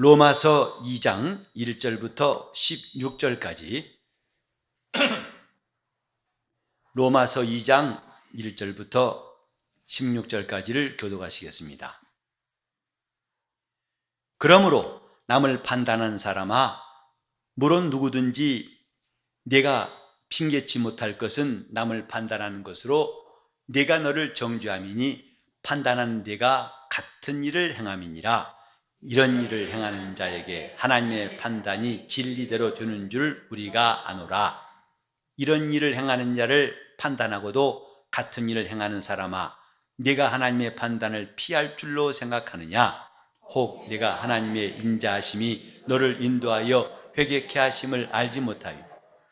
로마서 2장 1절부터 16절까지 로마서 2장 1절부터 16절까지를 교독하시겠습니다. 그러므로 남을 판단하는 사람아, 물론 누구든지 내가 핑계치 못할 것은 남을 판단하는 것으로 내가 너를 정죄함이니 판단하는 내가 같은 일을 행함이니라. 이런 일을 행하는 자에게 하나님의 판단이 진리대로 되는 줄 우리가 아노라. 이런 일을 행하는 자를 판단하고도 같은 일을 행하는 사람아, 네가 하나님의 판단을 피할 줄로 생각하느냐? 혹 네가 하나님의 인자하심이 너를 인도하여 회개케 하심을 알지 못하여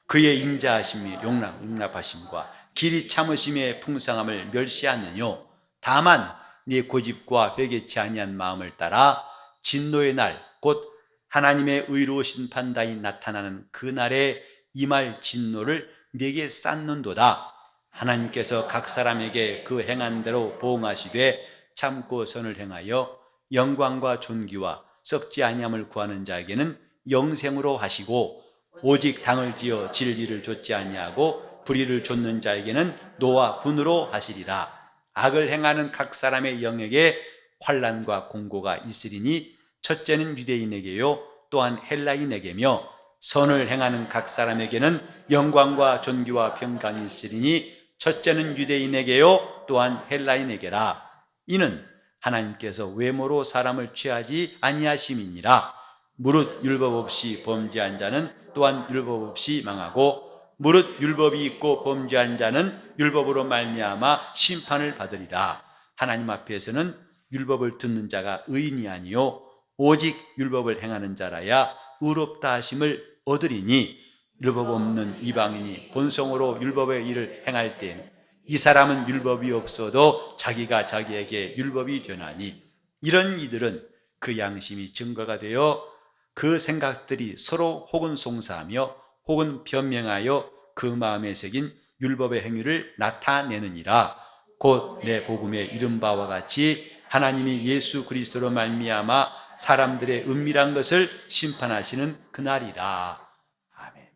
그의 인자하심이 용납하심과 길이 참으심의 풍성함을 멸시하느뇨? 다만 네 고집과 회개치 아니한 마음을 따라 진노의 날, 곧 하나님의 의로우신 판단이 나타나는 그 날에 임할 진노를 네게 쌓는도다. 하나님께서 각 사람에게 그 행한 대로 보응하시되 참고 선을 행하여 영광과 존귀와 썩지 아니함을 구하는 자에게는 영생으로 하시고, 오직 당을 지어 진리를 좇지 아니하고 불의를 좇는 자에게는 노와 분으로 하시리라. 악을 행하는 각 사람의 영에게 환난과 공고가 있으리니 첫째는 유대인에게요 또한 헬라인에게며, 선을 행하는 각 사람에게는 영광과 존귀와 평강이 있으리니 첫째는 유대인에게요 또한 헬라인에게라. 이는 하나님께서 외모로 사람을 취하지 아니하심이니라. 무릇 율법 없이 범죄한 자는 또한 율법 없이 망하고, 무릇 율법이 있고 범죄한 자는 율법으로 말미암아 심판을 받으리라. 하나님 앞에서는 율법을 듣는 자가 의인이 아니요 오직 율법을 행하는 자라야 의롭다 하심을 얻으리니, 율법 없는 이방인이 본성으로 율법의 일을 행할 때에는 이 사람은 율법이 없어도 자기가 자기에게 율법이 되나니, 이런 이들은 그 양심이 증거가 되어 그 생각들이 서로 혹은 송사하며 혹은 변명하여 그 마음에 새긴 율법의 행위를 나타내느니라. 곧 내 복음에 이른 바와 같이 하나님이 예수 그리스도로 말미암아 사람들의 은밀한 것을 심판하시는 그날이라. 아멘.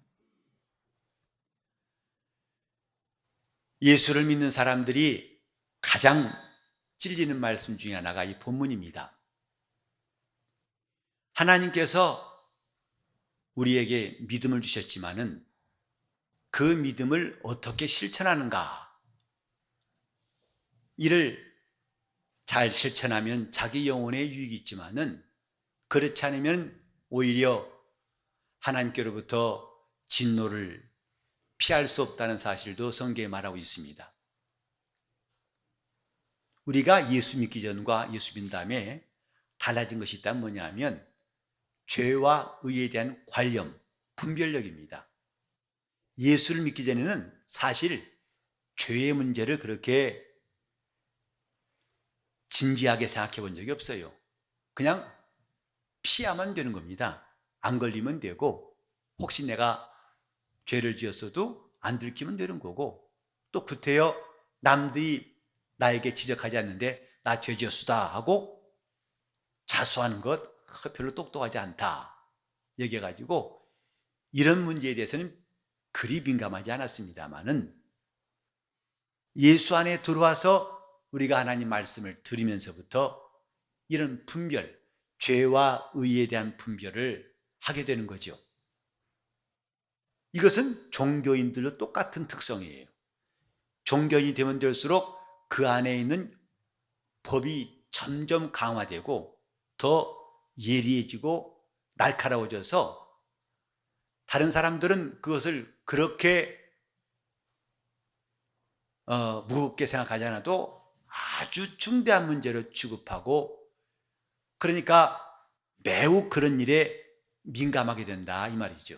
예수를 믿는 사람들이 가장 찔리는 말씀 중에 하나가 이 본문입니다. 하나님께서 우리에게 믿음을 주셨지만은 그 믿음을 어떻게 실천하는가? 이를 잘 실천하면 자기 영혼에 유익이 있지만은 그렇지 않으면 오히려 하나님께로부터 진노를 피할 수 없다는 사실도 성경에 말하고 있습니다. 우리가 예수 믿기 전과 예수 믿은 다음에 달라진 것이 있다면 뭐냐면 죄와 의에 대한 관념, 분별력입니다. 예수를 믿기 전에는 사실 죄의 문제를 그렇게 진지하게 생각해 본 적이 없어요. 그냥 피하면 되는 겁니다. 안 걸리면 되고, 혹시 내가 죄를 지었어도 안 들키면 되는 거고, 또 구태여 남들이 나에게 지적하지 않는데 나 죄 지었수다 하고 자수하는 것 별로 똑똑하지 않다 얘기해가지고 이런 문제에 대해서는 그리 민감하지 않았습니다만은, 예수 안에 들어와서 우리가 하나님 말씀을 들으면서부터 이런 분별, 죄와 의에 대한 분별을 하게 되는 거죠. 이것은 종교인들도 똑같은 특성이에요. 종교인이 되면 될수록 그 안에 있는 법이 점점 강화되고 더 예리해지고 날카로워져서 다른 사람들은 그것을 그렇게 무겁게 생각하지 않아도 아주 중대한 문제로 취급하고, 그러니까 매우 그런 일에 민감하게 된다 이 말이죠.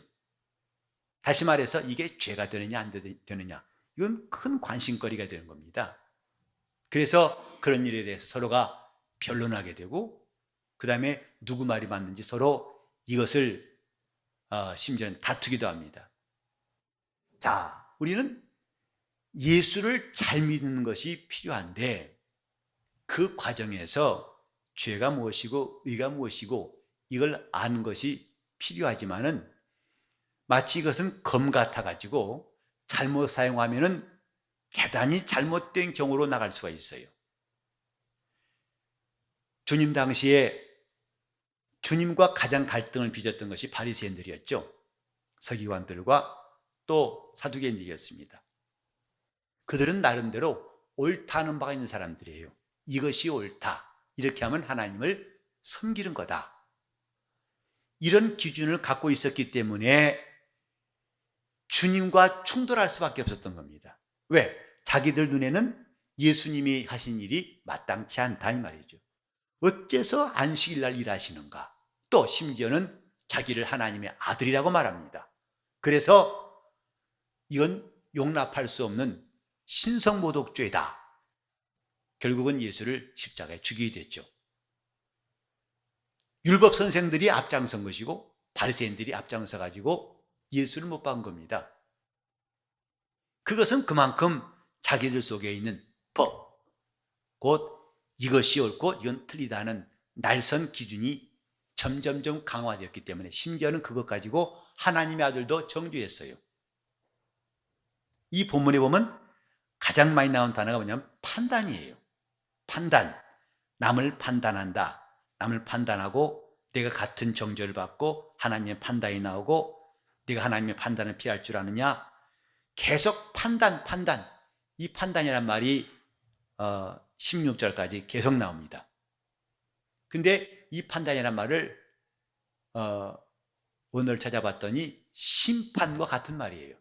다시 말해서 이게 죄가 되느냐 안 되느냐, 이건 큰 관심거리가 되는 겁니다. 그래서 그런 일에 대해서 서로가 변론하게 되고, 그 다음에 누구 말이 맞는지 서로 이것을 심지어는 다투기도 합니다. 자, 우리는 예수를 잘 믿는 것이 필요한데 그 과정에서 죄가 무엇이고 의가 무엇이고 이걸 아는 것이 필요하지만은 마치 이것은 검 같아가지고 잘못 사용하면은 대단히 잘못된 경우로 나갈 수가 있어요. 주님 당시에 주님과 가장 갈등을 빚었던 것이 바리새인들이었죠. 서기관들과 또 사두개인들이었습니다. 그들은 나름대로 옳다는 바가 있는 사람들이에요. 이것이 옳다. 이렇게 하면 하나님을 섬기는 거다. 이런 기준을 갖고 있었기 때문에 주님과 충돌할 수밖에 없었던 겁니다. 왜? 자기들 눈에는 예수님이 하신 일이 마땅치 않다 이 말이죠. 어째서 안식일 날 일하시는가? 또 심지어는 자기를 하나님의 아들이라고 말합니다. 그래서 이건 용납할 수 없는 신성모독죄다. 결국은 예수를 십자가에 죽이게 됐죠. 율법 선생들이 앞장선 것이고 바리새인들이 앞장서 가지고 예수를 못 박은 겁니다. 그것은 그만큼 자기들 속에 있는 법, 곧 이것이 옳고 이건 틀리다는 날선 기준이 점점점 강화되었기 때문에 심지어는 그것 가지고 하나님의 아들도 정죄했어요. 이 본문에 보면 가장 많이 나온 단어가 뭐냐면 판단이에요. 판단. 남을 판단한다. 남을 판단하고 내가 같은 정죄를 받고 하나님의 판단이 나오고 내가 하나님의 판단을 피할 줄 아느냐. 계속 판단. 이 판단이란 말이 16절까지 계속 나옵니다. 근데 이 판단이란 말을 오늘 찾아봤더니 심판과 같은 말이에요.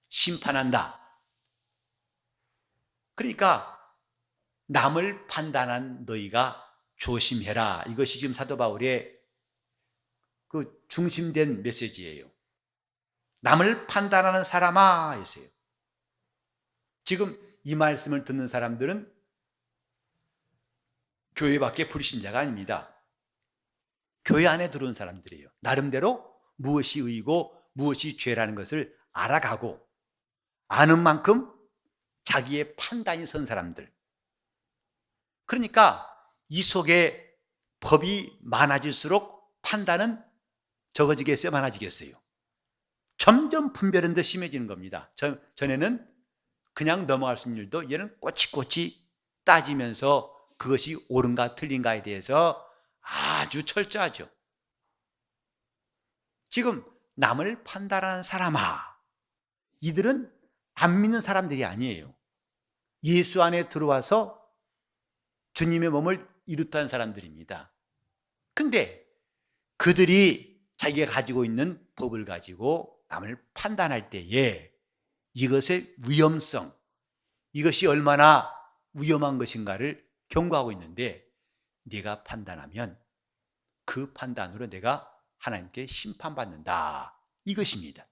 심판한다. 그러니까 남을 판단한 너희가 조심해라. 이것이 지금 사도 바울의 그 중심된 메시지예요. 남을 판단하는 사람아 했어요. 지금 이 말씀을 듣는 사람들은 교회 밖에 불신자가 아닙니다. 교회 안에 들어온 사람들이에요. 나름대로 무엇이 의고 무엇이 죄라는 것을 알아가고 아는 만큼 자기의 판단이 선 사람들. 그러니까 이 속에 법이 많아질수록 판단은 적어지겠어요? 많아지겠어요? 점점 분별은 더 심해지는 겁니다. 전에는 그냥 넘어갈 수 있는 일도 얘는 꼬치꼬치 따지면서 그것이 옳은가 틀린가에 대해서 아주 철저하죠. 지금 남을 판단하는 사람아, 이들은 안 믿는 사람들이 아니에요. 예수 안에 들어와서 주님의 몸을 이루던 사람들입니다. 근데 그들이 자기가 가지고 있는 법을 가지고 남을 판단할 때에 이것의 위험성, 이것이 얼마나 위험한 것인가를 경고하고 있는데 네가 판단하면 그 판단으로 내가 하나님께 심판받는다. 이것입니다.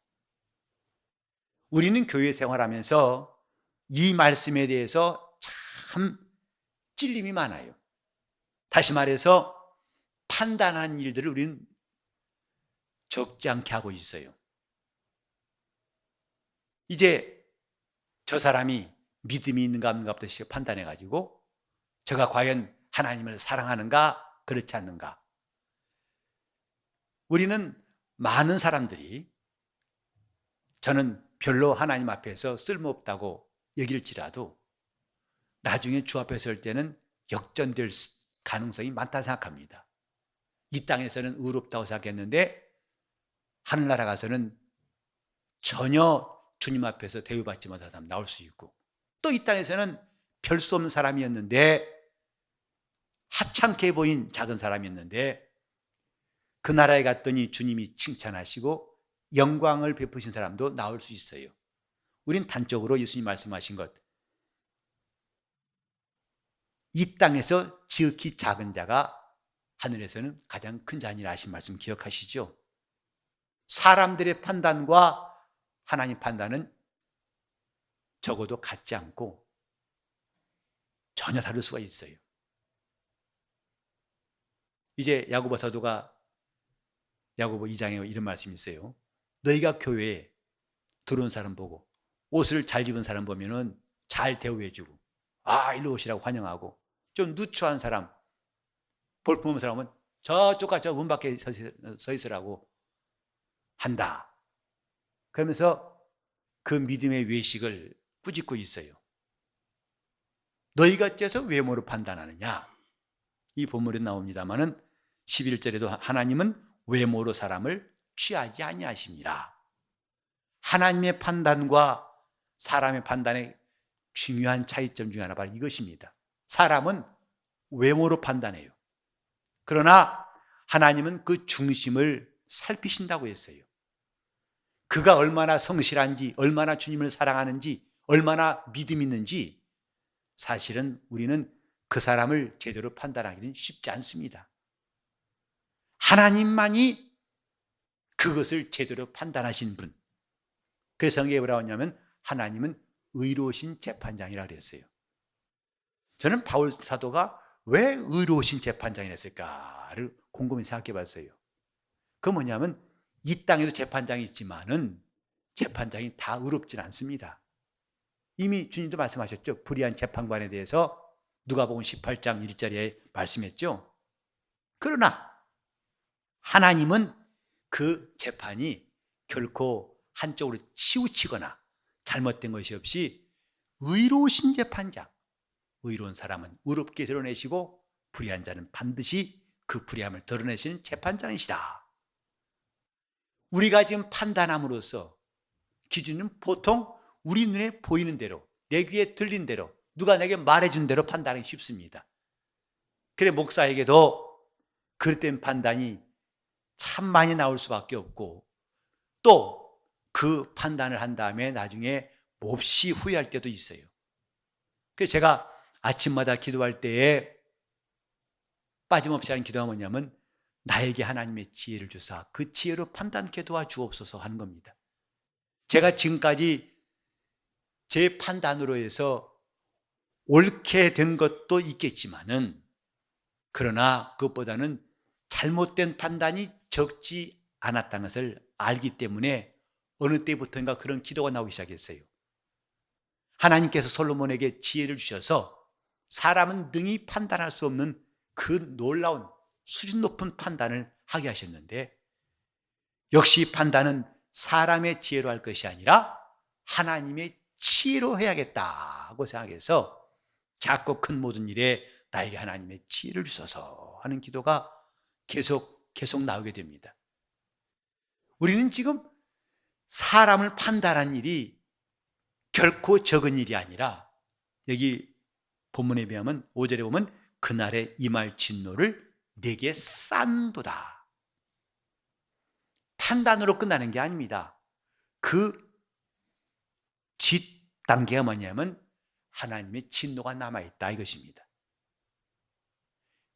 우리는 교회 생활하면서 이 말씀에 대해서 참 찔림이 많아요. 다시 말해서 판단하는 일들을 우리는 적지 않게 하고 있어요. 이제 저 사람이 믿음이 있는가 없는가부터 판단해가지고 저가 과연 하나님을 사랑하는가 그렇지 않는가. 우리는 많은 사람들이 저는 별로 하나님 앞에서 쓸모없다고 여길지라도 나중에 주 앞에 설 때는 역전될 가능성이 많다 생각합니다. 이 땅에서는 의롭다고 생각했는데 하늘나라 가서는 전혀 주님 앞에서 대우받지 못한 사람 나올 수 있고, 또 이 땅에서는 별 수 없는 사람이었는데 하찮게 보인 작은 사람이었는데 그 나라에 갔더니 주님이 칭찬하시고 영광을 베푸신 사람도 나올 수 있어요. 우린 단적으로 예수님 말씀하신 것, 이 땅에서 지극히 작은 자가 하늘에서는 가장 큰 자니라 하신 말씀 기억하시죠? 사람들의 판단과 하나님 판단은 적어도 같지 않고 전혀 다를 수가 있어요. 이제 야고보 사도가 야고보 2장에 이런 말씀이 있어요. 너희가 교회에 들어온 사람 보고 옷을 잘 입은 사람 보면은 잘 대우해주고 일로 오시라고 환영하고, 좀 누추한 사람, 볼품없는 사람은 저쪽가 저 문 밖에 서 있으라고 한다. 그러면서 그 믿음의 외식을 꾸짖고 있어요. 너희가 어째서 외모로 판단하느냐? 이 본문에 나옵니다마는 11절에도 하나님은 외모로 사람을 취하지 아니하심이라. 하나님의 판단과 사람의 판단의 중요한 차이점 중에 하나 바로 이것입니다. 사람은 외모로 판단해요. 그러나 하나님은 그 중심을 살피신다고 했어요. 그가 얼마나 성실한지, 얼마나 주님을 사랑하는지, 얼마나 믿음 있는지 사실은 우리는 그 사람을 제대로 판단하기는 쉽지 않습니다. 하나님만이 그것을 제대로 판단하신 분. 그래서 성경에 뭐라고 하냐면 하나님은 의로우신 재판장이라 그랬어요. 저는 바울 사도가 왜 의로우신 재판장이 됐을까를 곰곰이 생각해 봤어요. 그 뭐냐면 이 땅에도 재판장이 있지만은 재판장이 다 의롭지는 않습니다. 이미 주님도 말씀하셨죠. 불의한 재판관에 대해서 누가복음 18장 1절에 말씀했죠. 그러나 하나님은 그 재판이 결코 한쪽으로 치우치거나 잘못된 것이 없이 의로우신 재판장, 의로운 사람은 의롭게 드러내시고 불의한 자는 반드시 그 불의함을 드러내시는 재판장이시다. 우리가 지금 판단함으로써 기준은 보통 우리 눈에 보이는 대로, 내 귀에 들린 대로, 누가 내게 말해준 대로 판단하기 쉽습니다. 그래 목사에게도 그릇된 판단이 참 많이 나올 수밖에 없고 또 그 판단을 한 다음에 나중에 몹시 후회할 때도 있어요. 그래서 제가 아침마다 기도할 때에 빠짐없이 하는 기도가 뭐냐면 나에게 하나님의 지혜를 주사 그 지혜로 판단케 도와주옵소서 하는 겁니다. 제가 지금까지 제 판단으로 해서 옳게 된 것도 있겠지만은 그러나 그것보다는 잘못된 판단이 적지 않았다는 것을 알기 때문에 어느 때부터인가 그런 기도가 나오기 시작했어요. 하나님께서 솔로몬에게 지혜를 주셔서 사람은 능히 판단할 수 없는 그 놀라운 수준 높은 판단을 하게 하셨는데 역시 판단은 사람의 지혜로 할 것이 아니라 하나님의 지혜로 해야겠다고 생각해서 작고 큰 모든 일에 나에게 하나님의 지혜를 주소서 하는 기도가 계속 나오게 됩니다. 우리는 지금 사람을 판단한 일이 결코 적은 일이 아니라 여기 본문에 비하면 5절에 보면 그날에 임할 진노를 내게 싼도다. 판단으로 끝나는 게 아닙니다. 그 뒷단계가 뭐냐면 하나님의 진노가 남아있다 이것입니다.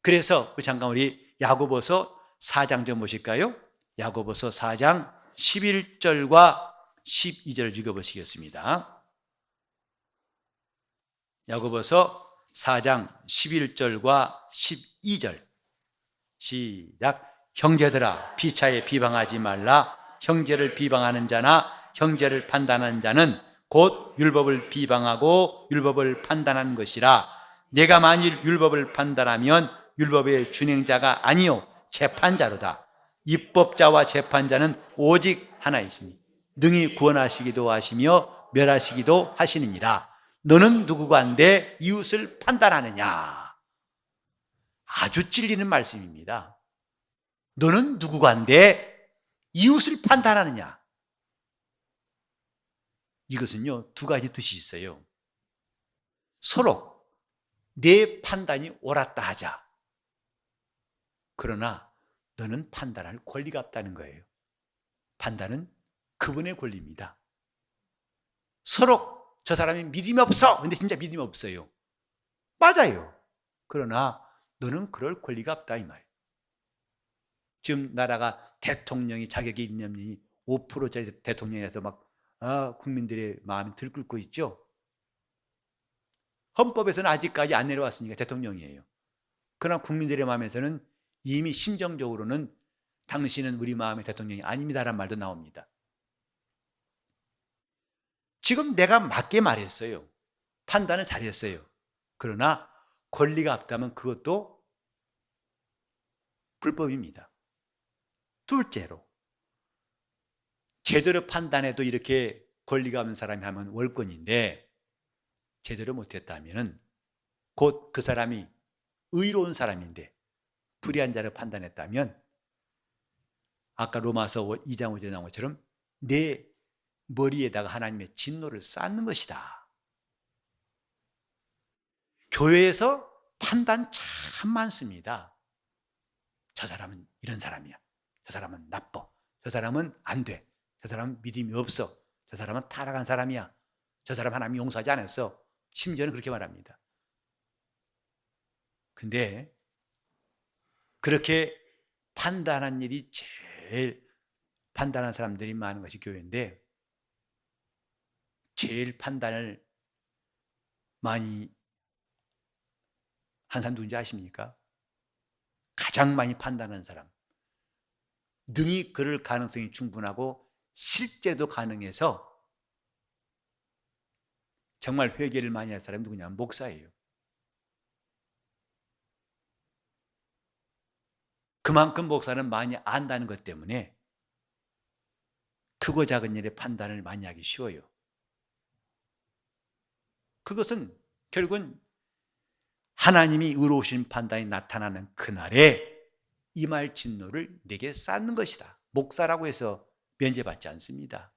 그래서 잠깐 우리 야고보서 4장 좀 보실까요? 야고보서 4장 11절과 12절을 읽어보시겠습니다. 야고보서 4장 11절과 12절 시작. 형제들아 피차에 비방하지 말라. 형제를 비방하는 자나 형제를 판단하는 자는 곧 율법을 비방하고 율법을 판단하는 것이라. 내가 만일 율법을 판단하면 율법의 준행자가 아니요 재판자로다. 입법자와 재판자는 오직 하나이시니 능히 구원하시기도 하시며 멸하시기도 하시느니라. 너는 누구가 한데 이웃을 판단하느냐. 아주 찔리는 말씀입니다. 너는 누구가 한데 이웃을 판단하느냐. 이것은요 두 가지 뜻이 있어요. 서로 내 판단이 옳았다 하자. 그러나 너는 판단할 권리가 없다는 거예요. 판단은 그분의 권리입니다. 서로 저 사람이 믿음이 없어. 근데 진짜 믿음이 없어요. 맞아요. 그러나 너는 그럴 권리가 없다 이 말이에요. 지금 나라가 대통령이 자격이 있느니 5%짜리 대통령이라서 막 국민들의 마음이 들끓고 있죠. 헌법에서는 아직까지 안 내려왔으니까 대통령이에요. 그러나 국민들의 마음에서는 이미 심정적으로는 당신은 우리 마음의 대통령이 아닙니다라는 말도 나옵니다. 지금 내가 맞게 말했어요. 판단을 잘했어요. 그러나 권리가 없다면 그것도 불법입니다. 둘째로, 제대로 판단해도 이렇게 권리가 없는 사람이 하면 월권인데 제대로 못했다면 곧 그 사람이 의로운 사람인데 불의한 자를 판단했다면 아까 로마서 2장 5절에 나온 것처럼 내 머리에다가 하나님의 진노를 쌓는 것이다. 교회에서 판단 참 많습니다. 저 사람은 이런 사람이야. 저 사람은 나빠. 저 사람은 안 돼. 저 사람은 믿음이 없어. 저 사람은 타락한 사람이야. 저 사람 하나님이 용서하지 않았어. 심지어는 그렇게 말합니다. 근데 그렇게 판단한 일이 제일 판단한 사람들이 많은 것이 교회인데 제일 판단을 많이 한 사람 누군지 아십니까? 가장 많이 판단하는 사람, 능히 그럴 가능성이 충분하고 실제도 가능해서 정말 회개를 많이 할 사람이 누구냐면 목사예요. 그만큼 목사는 많이 안다는 것 때문에 크고 작은 일의 판단을 많이 하기 쉬워요. 그것은 결국은 하나님이 의로우신 판단이 나타나는 그날에 임할 진노를 내게 쌓는 것이다. 목사라고 해서 면제받지 않습니다.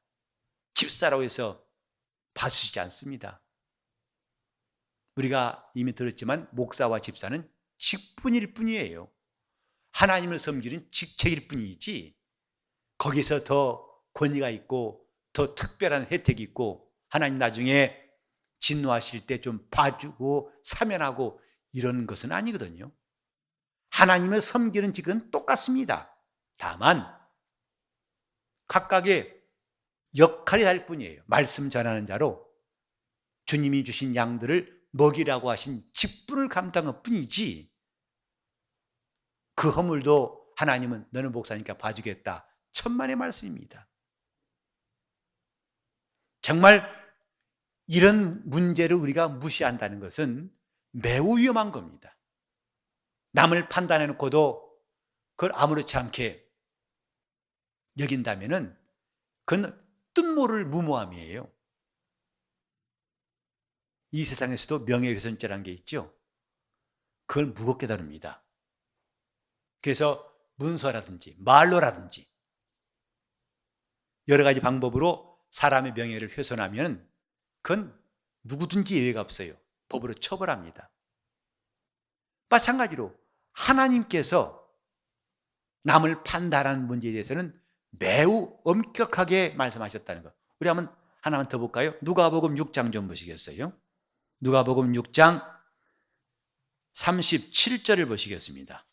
집사라고 해서 봐주시지 않습니다. 우리가 이미 들었지만 목사와 집사는 직분일 뿐이에요. 하나님을 섬기는 직책일 뿐이지 거기서 더 권위가 있고 더 특별한 혜택이 있고 하나님 나중에 진노하실 때 좀 봐주고 사면하고 이런 것은 아니거든요. 하나님을 섬기는 직은 똑같습니다. 다만 각각의 역할이 다를 뿐이에요. 말씀 전하는 자로 주님이 주신 양들을 먹이라고 하신 직분을 감당할 뿐이지 그 허물도 하나님은 너는 목사니까 봐주겠다. 천만의 말씀입니다. 정말 이런 문제를 우리가 무시한다는 것은 매우 위험한 겁니다. 남을 판단해놓고도 그걸 아무렇지 않게 여긴다면 그건 뜻모를 무모함이에요. 이 세상에서도 명예훼손죄라는 게 있죠. 그걸 무겁게 다룹니다. 그래서 문서라든지 말로라든지 여러 가지 방법으로 사람의 명예를 훼손하면 그건 누구든지 예외가 없어요. 법으로 처벌합니다. 마찬가지로 하나님께서 남을 판단하는 문제에 대해서는 매우 엄격하게 말씀하셨다는 것. 우리 하나만 더 볼까요? 누가복음 6장 좀 보시겠어요? 누가복음 6장 37절을 보시겠습니다.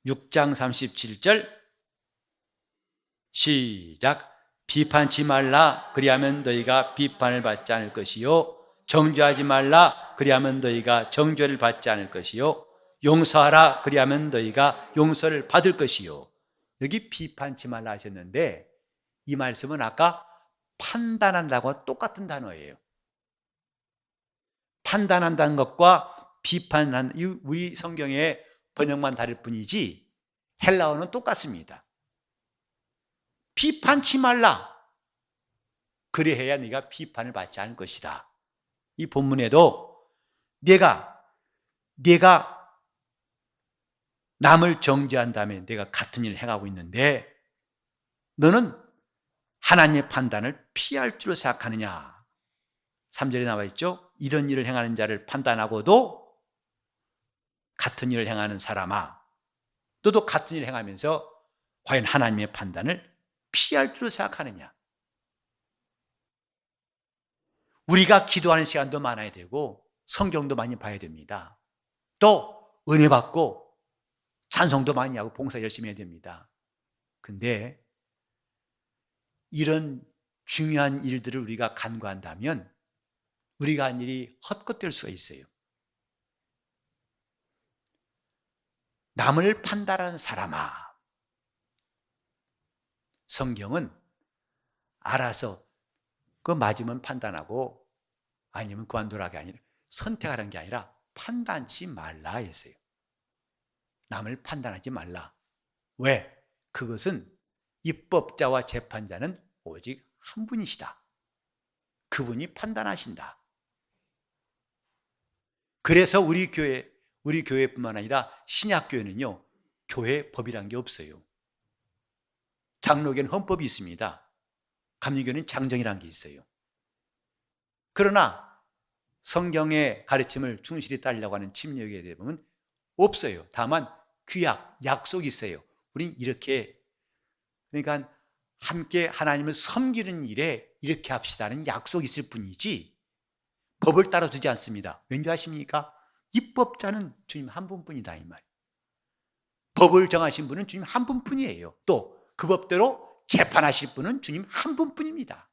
(6장 37절) 시작. 비판치 말라 그리하면 너희가 비판을 받지 않을 것이요 정죄하지 말라 그리하면 너희가 정죄를 받지 않을 것이요 용서하라 그리하면 너희가 용서를 받을 것이요. 여기 비판치 말라 하셨는데 이 말씀은 아까 판단한다고 똑같은 단어예요. 판단한다는 것과 비판한 우리 성경의 번역만 다를 뿐이지 헬라어는 똑같습니다. 비판치 말라. 그래야 네가 비판을 받지 않을 것이다. 이 본문에도 내가 남을 정죄한다면 내가 같은 일을 행하고 있는데 너는 하나님의 판단을 피할 줄 생각하느냐. 3절에 나와 있죠. 이런 일을 행하는 자를 판단하고도 같은 일을 행하는 사람아, 너도 같은 일을 행하면서 과연 하나님의 판단을 피할 줄 생각하느냐. 우리가 기도하는 시간도 많아야 되고 성경도 많이 봐야 됩니다. 또 은혜 받고 찬송도 많이 하고 봉사 열심히 해야 됩니다. 근데 이런 중요한 일들을 우리가 간과한다면 우리가 한 일이 헛것될 수가 있어요. 남을 판단하는 사람아, 성경은 알아서 그 맞으면 판단하고 아니면 그만두라가 아니라 선택하라는 게 아니라 판단치 말라 했어요. 남을 판단하지 말라. 왜? 그것은 입법자와 재판자는 오직 한 분이시다. 그분이 판단하신다. 그래서 우리 교회뿐만 아니라 신약교회는요, 교회 법이란 게 없어요. 장로교는 헌법이 있습니다. 감리교는 장정이라는 게 있어요. 그러나 성경의 가르침을 충실히 따르려고 하는 침례교회에 대해서는 없어요. 다만 규약, 약속이 있어요. 우린 이렇게, 그러니까 함께 하나님을 섬기는 일에 이렇게 합시다는 약속이 있을 뿐이지 법을 따라두지 않습니다. 왠지 아십니까? 입법자는 주님 한 분뿐이다 이 말이에요. 법을 정하신 분은 주님 한 분뿐이에요. 또 그 법대로 재판하실 분은 주님 한 분뿐입니다.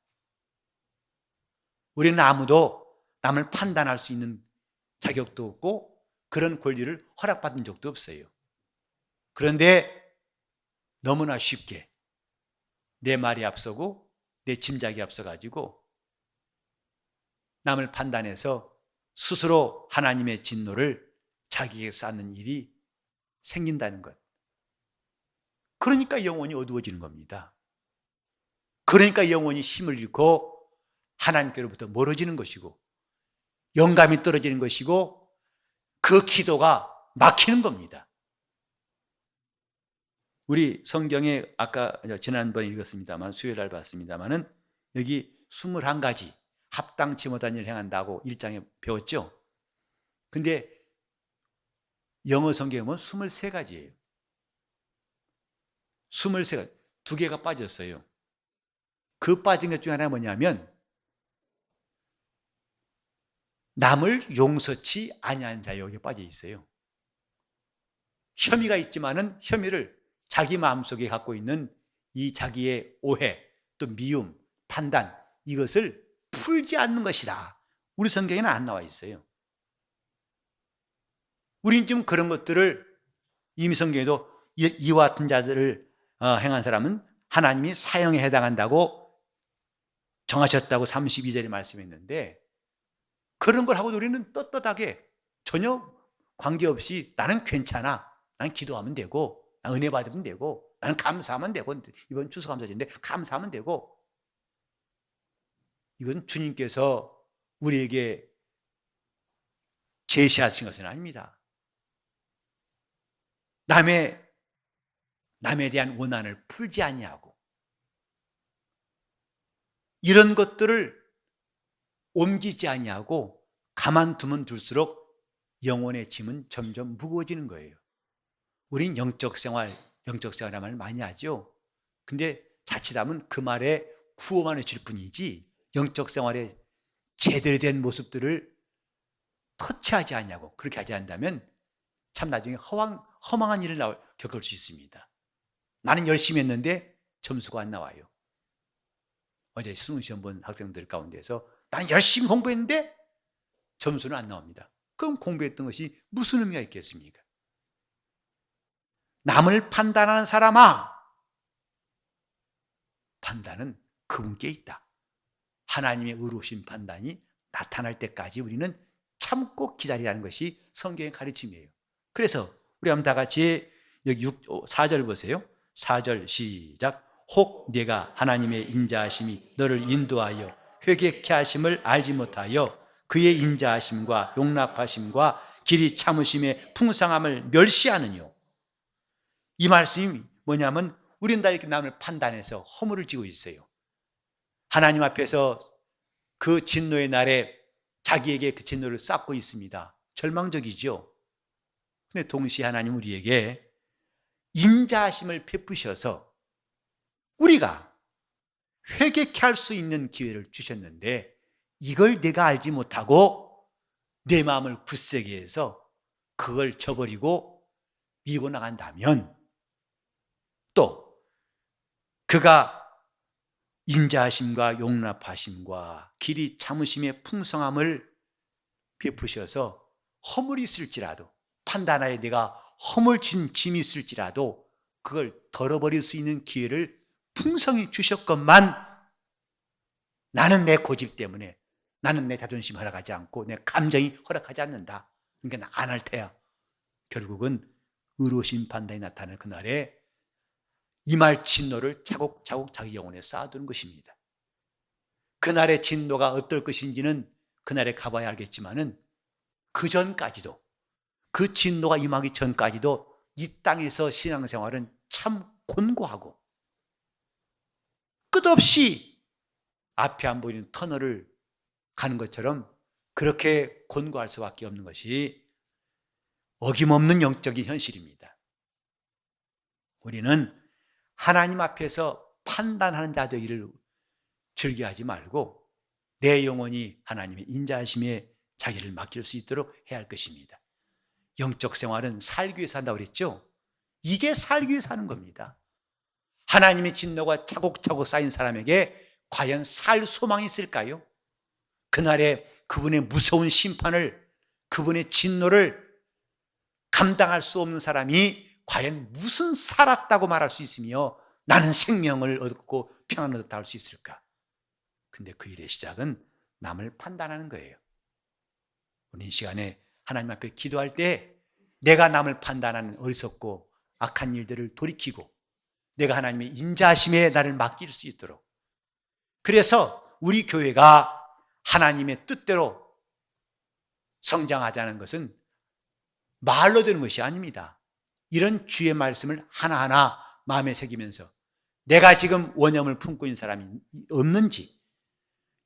우리는 아무도 남을 판단할 수 있는 자격도 없고 그런 권리를 허락받은 적도 없어요. 그런데 너무나 쉽게 내 말이 앞서고 내 짐작이 앞서가지고 남을 판단해서 스스로 하나님의 진노를 자기에게 쌓는 일이 생긴다는 것. 그러니까 영혼이 어두워지는 겁니다. 그러니까 영혼이 힘을 잃고 하나님께로부터 멀어지는 것이고 영감이 떨어지는 것이고 그 기도가 막히는 겁니다. 우리 성경에 아까 지난번에 읽었습니다만 수요일날 봤습니다만은 여기 21가지 합당치 못한 일을 행한다고 1장에 배웠죠. 근데 영어 성경에 보면 23가지예요. 23가지. 2개가 빠졌어요. 그 빠진 것 중에 하나가 뭐냐면 남을 용서치 아니한 자 여기 빠져 있어요. 혐의가 있지만은 혐의를 자기 마음속에 갖고 있는 이 자기의 오해, 또 미움, 판단 이것을 풀지 않는 것이다. 우리 성경에는 안 나와 있어요. 우린 지금 그런 것들을 이미 성경에도 이와 같은 자들을 행한 사람은 하나님이 사형에 해당한다고 정하셨다고 32절에 말씀했는데 그런 걸 하고도 우리는 떳떳하게 전혀 관계없이 나는 괜찮아. 나는 기도하면 되고 나는 은혜 받으면 되고 나는 감사하면 되고 이번 추수감사절인데 감사하면 되고 이건 주님께서 우리에게 제시하신 것은 아닙니다. 남에 대한 원한을 풀지 아니하고 이런 것들을 옮기지 아니하고 가만두면 둘수록 영혼의 짐은 점점 무거워지는 거예요. 우린 영적 생활이란 말 많이 하죠. 근데 자칫하면 그 말에 구호만 외칠 뿐이지 영적 생활에 제대로 된 모습들을 터치하지 않냐고. 그렇게 하지 않는다면 참 나중에 허망한 일을 겪을 수 있습니다. 나는 열심히 했는데 점수가 안 나와요. 어제 수능시험 본 학생들 가운데서 나는 열심히 공부했는데 점수는 안 나옵니다. 그럼 공부했던 것이 무슨 의미가 있겠습니까? 남을 판단하는 사람아, 판단은 그분께 있다. 하나님의 의로우신 판단이 나타날 때까지 우리는 참고 기다리라는 것이 성경의 가르침이에요. 그래서 우리 한번 다 같이 여기 4절 보세요. 4절 시작. 혹 네가 하나님의 인자하심이 너를 인도하여 회개케 하심을 알지 못하여 그의 인자하심과 용납하심과 길이 참으심의 풍성함을 멸시하느뇨. 이 말씀이 뭐냐면 우리는 다 이렇게 남을 판단해서 허물을 지고 있어요. 하나님 앞에서 그 진노의 날에 자기에게 그 진노를 쌓고 있습니다. 절망적이죠. 근데 동시에 하나님 우리에게 인자하심을 베푸셔서 우리가 회개케 할 수 있는 기회를 주셨는데 이걸 내가 알지 못하고 내 마음을 굳세게 해서 그걸 저버리고 밀고 나간다면 또 그가 인자하심과 용납하심과 길이 참으심의 풍성함을 베푸셔서 허물이 있을지라도 판단하에 내가 허물진 짐이 있을지라도 그걸 덜어버릴 수 있는 기회를 풍성히 주셨건만 나는 내 고집 때문에 나는 내 자존심 허락하지 않고 내 감정이 허락하지 않는다. 그러니까 안 할 테야. 결국은 의로우신 판단이 나타나는 그날에 임할 진노를 차곡차곡 자기 영혼에 쌓아두는 것입니다. 그날의 진노가 어떨 것인지는 그날에 가봐야 알겠지만은 그 전까지도, 그 진노가 임하기 전까지도 이 땅에서 신앙생활은 참 곤고하고 끝없이 앞에 안 보이는 터널을 가는 것처럼 그렇게 곤고할 수밖에 없는 것이 어김없는 영적인 현실입니다. 우리는 하나님 앞에서 판단하는 자 되기를 즐겨하지 말고 내 영혼이 하나님의 인자하심에 자기를 맡길 수 있도록 해야 할 것입니다. 영적 생활은 살기 위해서 한다고 그랬죠? 이게 살기 위해서 하는 겁니다. 하나님의 진노가 차곡차곡 쌓인 사람에게 과연 살 소망이 있을까요? 그날에 그분의 무서운 심판을, 그분의 진노를 감당할 수 없는 사람이 과연 무슨 살았다고 말할 수 있으며 나는 생명을 얻고 평안을 얻었다 할 수 있을까? 근데 그 일의 시작은 남을 판단하는 거예요. 우리 이 시간에 하나님 앞에 기도할 때 내가 남을 판단하는 어리석고 악한 일들을 돌이키고 내가 하나님의 인자하심에 나를 맡길 수 있도록, 그래서 우리 교회가 하나님의 뜻대로 성장하자는 것은 말로 되는 것이 아닙니다. 이런 주의 말씀을 하나하나 마음에 새기면서 내가 지금 원념을 품고 있는 사람이 없는지,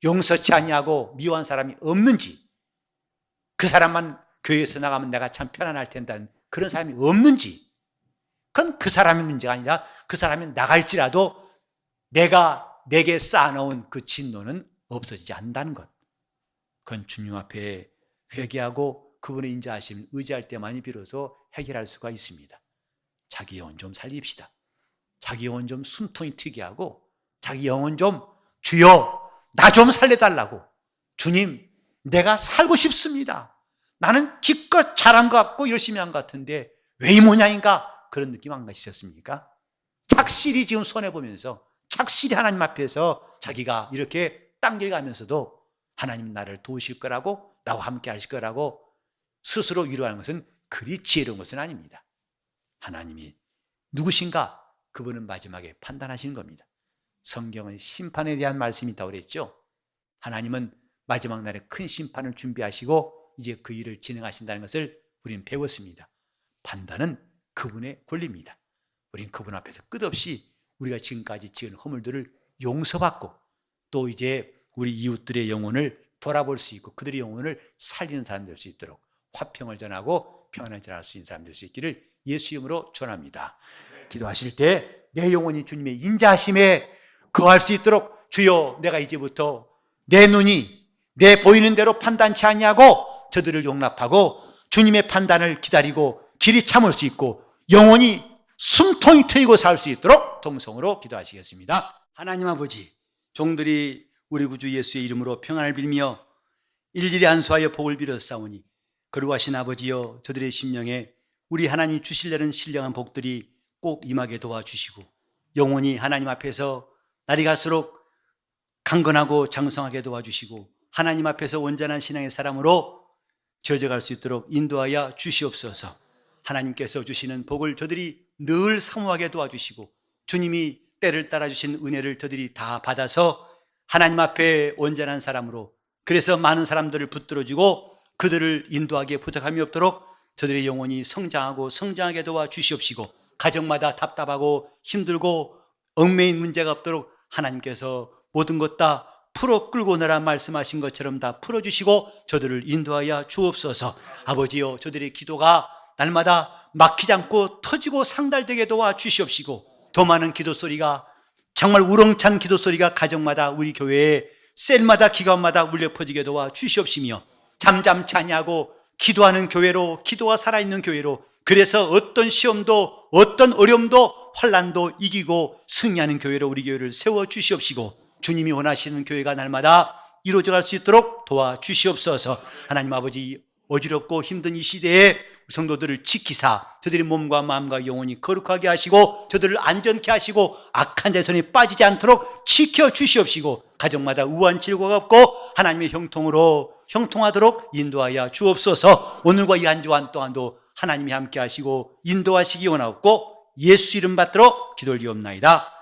용서치 아니하고 미워한 사람이 없는지, 그 사람만 교회에서 나가면 내가 참 편안할 텐데 그런 사람이 없는지, 그건 그 사람의 문제가 아니라 그 사람이 나갈지라도 내게 쌓아놓은 그 진노는 없어지지 않는다는 것. 그건 주님 앞에 회개하고 그분의 인자하심을 의지할 때만이 비로소 해결할 수가 있습니다. 자기 영혼 좀 살립시다. 자기 영혼 좀 숨통이 트게 하고 자기 영혼 좀 주여 나 좀 살려달라고, 주님 내가 살고 싶습니다. 나는 기껏 잘한 것 같고 열심히 한 것 같은데 왜 이 모양인가, 그런 느낌 안 가시셨습니까? 착실히 지금 손해보면서 착실히 하나님 앞에서 자기가 이렇게 딴길 가면서도 하나님 나를 도우실 거라고, 나와 함께 하실 거라고 스스로 위로하는 것은 그리 지혜로운 것은 아닙니다. 하나님이 누구신가? 그분은 마지막에 판단하시는 겁니다. 성경은 심판에 대한 말씀이 있다고 그랬죠. 하나님은 마지막 날에 큰 심판을 준비하시고 이제 그 일을 진행하신다는 것을 우리는 배웠습니다. 판단은 그분의 권리입니다. 우리는 그분 앞에서 끝없이 우리가 지금까지 지은 허물들을 용서받고 또 이제 우리 이웃들의 영혼을 돌아볼 수 있고 그들의 영혼을 살리는 사람 될 수 있도록 화평을 전하고 평안을 전할 수 있는 사람 될 수 있기를 예수 이름으로 축원합니다. 기도하실 때 내 영혼이 주님의 인자하심에 거할 수 있도록 주여 내가 이제부터 내 눈이 내 보이는 대로 판단치 아니하고 저들을 용납하고 주님의 판단을 기다리고 길이 참을 수 있고 영혼이 숨통이 트이고 살 수 있도록 동성으로 기도하시겠습니다. 하나님 아버지, 종들이 우리 구주 예수의 이름으로 평안을 빌며 일일이 안수하여 복을 빌었사오니 거룩하신 아버지여, 저들의 심령에 우리 하나님 주시려는 신령한 복들이 꼭 임하게 도와주시고 영혼이 하나님 앞에서 날이 갈수록 강건하고 장성하게 도와주시고 하나님 앞에서 온전한 신앙의 사람으로 지어져갈 수 있도록 인도하여 주시옵소서. 하나님께서 주시는 복을 저들이 늘 사모하게 도와주시고 주님이 때를 따라 주신 은혜를 저들이 다 받아서 하나님 앞에 온전한 사람으로, 그래서 많은 사람들을 붙들어주고 그들을 인도하기에 부족함이 없도록 저들의 영혼이 성장하고 성장하게 도와주시옵시고 가정마다 답답하고 힘들고 얽매인 문제가 없도록 하나님께서 모든 것 다 풀어 끌고 내라 말씀하신 것처럼 다 풀어주시고 저들을 인도하여 주옵소서. 아버지여, 저들의 기도가 날마다 막히지 않고 터지고 상달되게 도와주시옵시고 더 많은 기도소리가, 정말 우렁찬 기도소리가 가정마다 우리 교회에 셀마다 기관마다 울려 퍼지게 도와주시옵시며 잠잠치 아니하고 기도하는 교회로, 기도가 살아있는 교회로, 그래서 어떤 시험도 어떤 어려움도 환난도 이기고 승리하는 교회로 우리 교회를 세워주시옵시고 주님이 원하시는 교회가 날마다 이루어져 갈 수 있도록 도와주시옵소서. 하나님 아버지, 어지럽고 힘든 이 시대에 성도들을 지키사 저들의 몸과 마음과 영혼이 거룩하게 하시고 저들을 안전케 하시고 악한 자의 손에 빠지지 않도록 지켜주시옵시고 가정마다 우한 질고가 없고 하나님의 형통하도록 인도하여 주옵소서. 오늘과 이 한 주간 동안도 하나님이 함께 하시고 인도하시기 원하옵고 예수 이름 받들어 기도를 드리옵나이다.